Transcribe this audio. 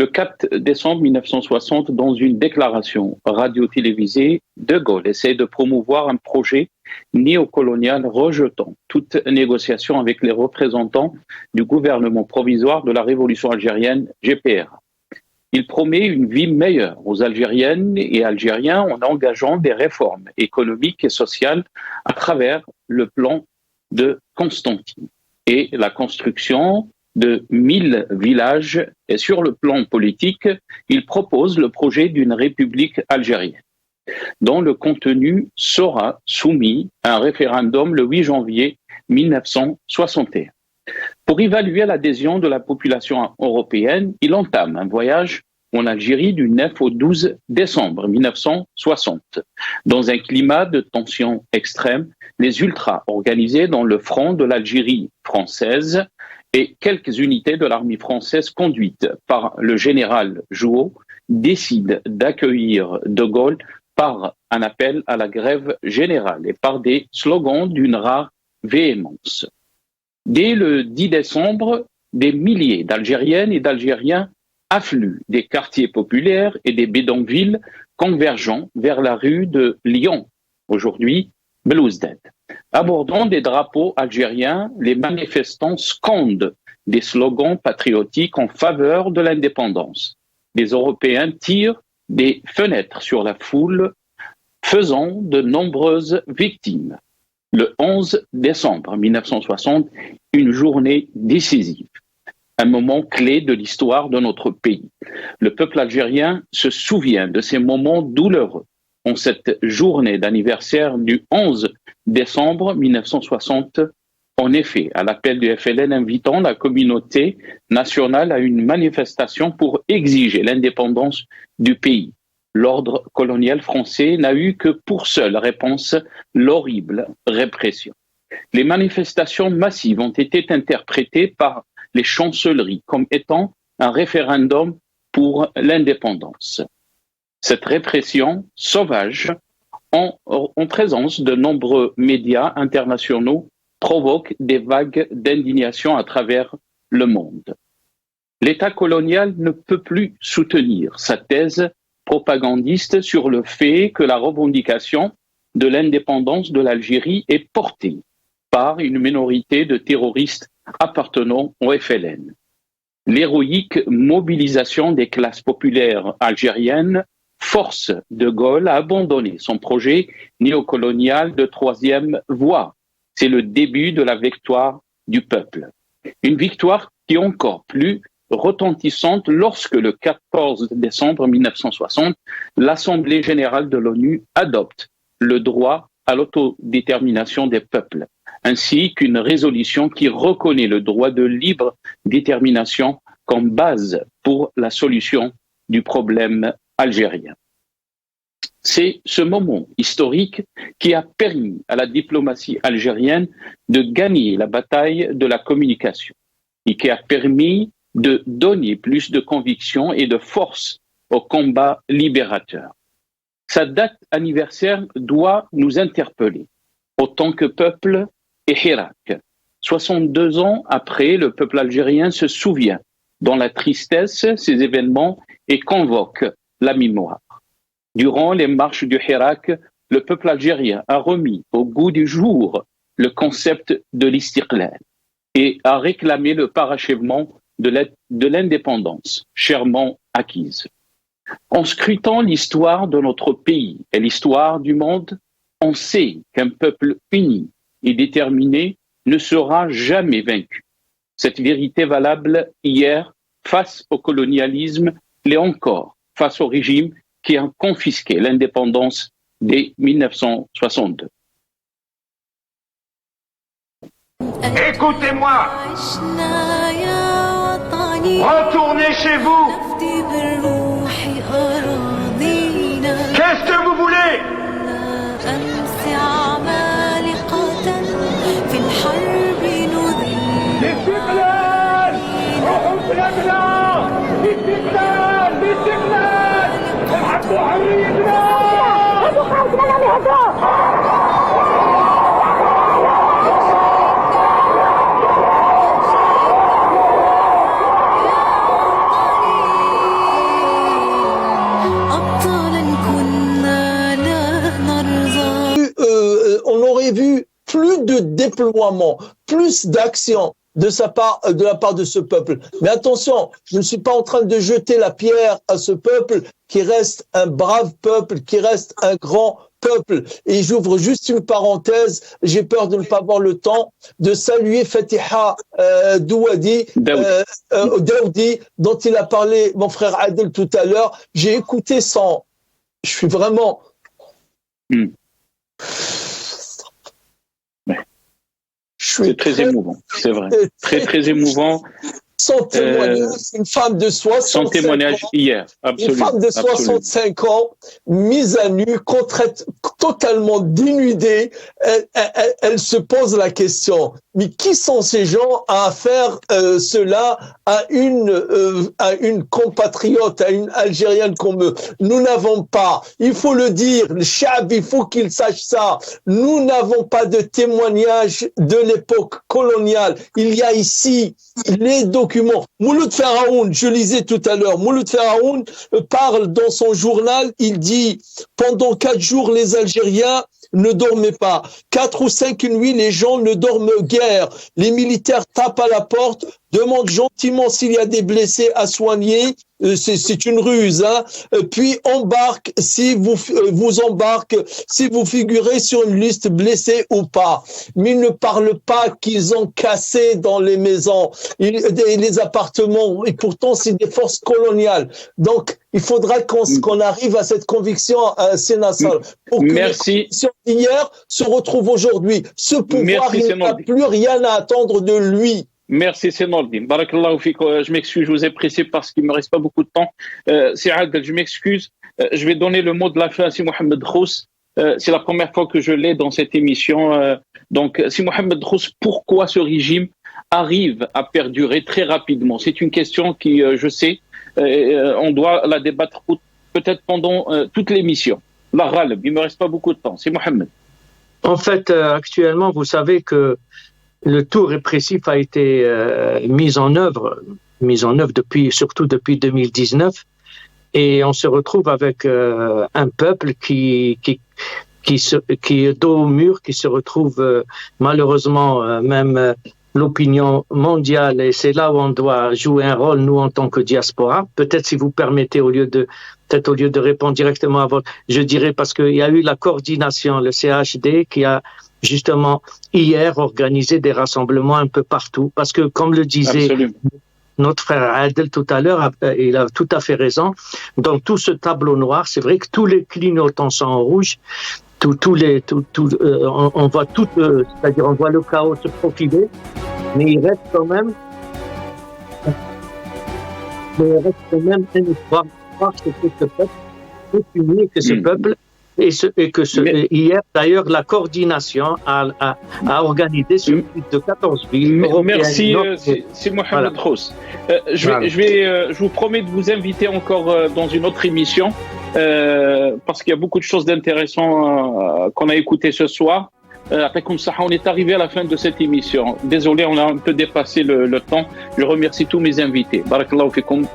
Le 4 décembre 1960, dans une déclaration radio-télévisée, De Gaulle essaie de promouvoir un projet néocolonial rejetant toute négociation avec les représentants du gouvernement provisoire de la révolution algérienne, GPR. Il promet une vie meilleure aux Algériennes et Algériens en engageant des réformes économiques et sociales à travers le plan de Constantine et la construction de 1000 villages. Et sur le plan politique, il propose le projet d'une république algérienne, dont le contenu sera soumis à un référendum le 8 janvier 1961. Pour évaluer l'adhésion de la population européenne, il entame un voyage en Algérie du 9 au 12 décembre 1960. Dans un climat de tension extrême, les ultras organisés dans le front de l'Algérie française et quelques unités de l'armée française conduites par le général Jouhaud décident d'accueillir De Gaulle par un appel à la grève générale et par des slogans d'une rare véhémence. Dès le 10 décembre, des milliers d'Algériennes et d'Algériens affluent des quartiers populaires et des bidonvilles convergeant vers la rue de Lyon, aujourd'hui Belouizdad. Abordant des drapeaux algériens, les manifestants scandent des slogans patriotiques en faveur de l'indépendance. Les Européens tirent des fenêtres sur la foule, faisant de nombreuses victimes. Le 11 décembre 1960, une journée décisive, un moment clé de l'histoire de notre pays. Le peuple algérien se souvient de ces moments douloureux en cette journée d'anniversaire du 11 décembre 1960. En effet, à l'appel du FLN invitant la communauté nationale à une manifestation pour exiger l'indépendance du pays. L'ordre colonial français n'a eu que pour seule réponse l'horrible répression. Les manifestations massives ont été interprétées par les chancelleries comme étant un référendum pour l'indépendance. Cette répression sauvage, en présence de nombreux médias internationaux, provoque des vagues d'indignation à travers le monde. L'État colonial ne peut plus soutenir sa thèse propagandiste sur le fait que la revendication de l'indépendance de l'Algérie est portée par une minorité de terroristes appartenant au FLN. L'héroïque mobilisation des classes populaires algériennes force De Gaulle à abandonner son projet néocolonial de troisième voie. C'est le début de la victoire du peuple. Une victoire qui est encore plus retentissante lorsque le 14 décembre 1960, l'Assemblée générale de l'ONU adopte le droit à l'autodétermination des peuples, ainsi qu'une résolution qui reconnaît le droit de libre détermination comme base pour la solution du problème algérien. C'est ce moment historique qui a permis à la diplomatie algérienne de gagner la bataille de la communication et qui a permis de donner plus de conviction et de force au combat libérateur. Sa date anniversaire doit nous interpeller, autant que peuple et Hirak. 62 ans après, le peuple algérien se souvient dans la tristesse ces événements et convoque la mémoire. Durant les marches du Hirak, le peuple algérien a remis au goût du jour le concept de l'istiqlal et a réclamé le parachèvement de l'indépendance chèrement acquise. En scrutant l'histoire de notre pays et l'histoire du monde, on sait qu'un peuple uni et déterminé ne sera jamais vaincu. Cette vérité valable hier face au colonialisme l'est encore face au régime qui a confisqué l'indépendance dès 1962. Écoutez-moi! Retournez chez vous! Qu'est-ce que vous voulez? الاستقلال! روحوا بلادنا! الاستقلال! الاستقلال! نحب حريتنا! هاتوا خالتنا هاتوا! déploiement, plus d'action de la part de ce peuple. Mais attention, je ne suis pas en train de jeter la pierre à ce peuple qui reste un brave peuple, qui reste un grand peuple. Et j'ouvre juste une parenthèse, j'ai peur de ne pas avoir le temps, de saluer Fatiha Daoudi, dont il a parlé mon frère Adel tout à l'heure. J'ai écouté je suis vraiment... C'est très émouvant, c'est vrai. Très émouvant. Son témoignage, une femme de 65 son témoignage ans, hier, absolument. Une femme de 65 ans, mise à nu, totalement dénudée, elle se pose la question, mais qui sont ces gens à faire cela à une compatriote, à une Algérienne comme eux? Nous n'avons pas, il faut le dire, le Chab, il faut qu'il sache ça, nous n'avons pas de témoignage de l'époque coloniale. Il y a ici les documents. Mouloud Feraoun, je lisais tout à l'heure, Mouloud Feraoun parle dans son journal, il dit « Pendant 4 jours, les Algériens ne dormaient pas. 4 ou 5 nuits, les gens ne dorment guère. Les militaires tapent à la porte, demandent gentiment s'il y a des blessés à soigner. C'est une ruse, hein. Puis embarque si vous embarque si vous figurez sur une liste blessés ou pas. Mais ils ne parlent pas qu'ils ont cassé dans les maisons, les appartements. Et pourtant, c'est des forces coloniales. Donc, il faudra qu'on arrive à cette conviction à Sénassol pour que les convictions d'hier se retrouvent aujourd'hui. Ce pouvoir, il n'a plus rien à attendre de lui. Merci, c'est Nordine. Barakallahu fik. Je m'excuse, je vous ai pressé parce qu'il ne me reste pas beaucoup de temps. C'est Adel, je m'excuse. Je vais donner le mot de la fin à Si Mohamed Drous. C'est la première fois que je l'ai dans cette émission. Donc, Si Mohamed Drous, pourquoi ce régime arrive à perdurer très rapidement? C'est une question qui, je sais, on doit la débattre peut-être pendant toute l'émission. La Ghaleb, il ne me reste pas beaucoup de temps. C'est Mohamed. En fait, actuellement, vous savez que le tout répressif a été mis en œuvre surtout depuis 2019, et on se retrouve avec un peuple qui est dos au mur, qui se retrouve malheureusement même l'opinion mondiale, et c'est là où on doit jouer un rôle, nous en tant que diaspora. Peut-être, si vous permettez, au lieu de répondre directement à votre, je dirais, parce qu'il y a eu la coordination, le CHD, qui a justement hier organisé des rassemblements un peu partout, parce que comme le disait notre frère Adel tout à l'heure, il a tout à fait raison. Dans tout ce tableau noir, c'est vrai que tous les clignotants sont en rouge, on voit c'est-à-dire on voit le chaos se profiler, mais il reste quand même un espoir que ce peuple est uni, que ce peuple hier, d'ailleurs, la coordination a organisé sur plus de 14 villes européennes. Merci, c'est Mohamed Drous. Je vous promets de vous inviter encore dans une autre émission, parce qu'il y a beaucoup de choses d'intéressantes qu'on a écoutées ce soir. On est arrivé à la fin de cette émission. Désolé, on a un peu dépassé le temps. Je remercie tous mes invités. Barakallahu fikoum.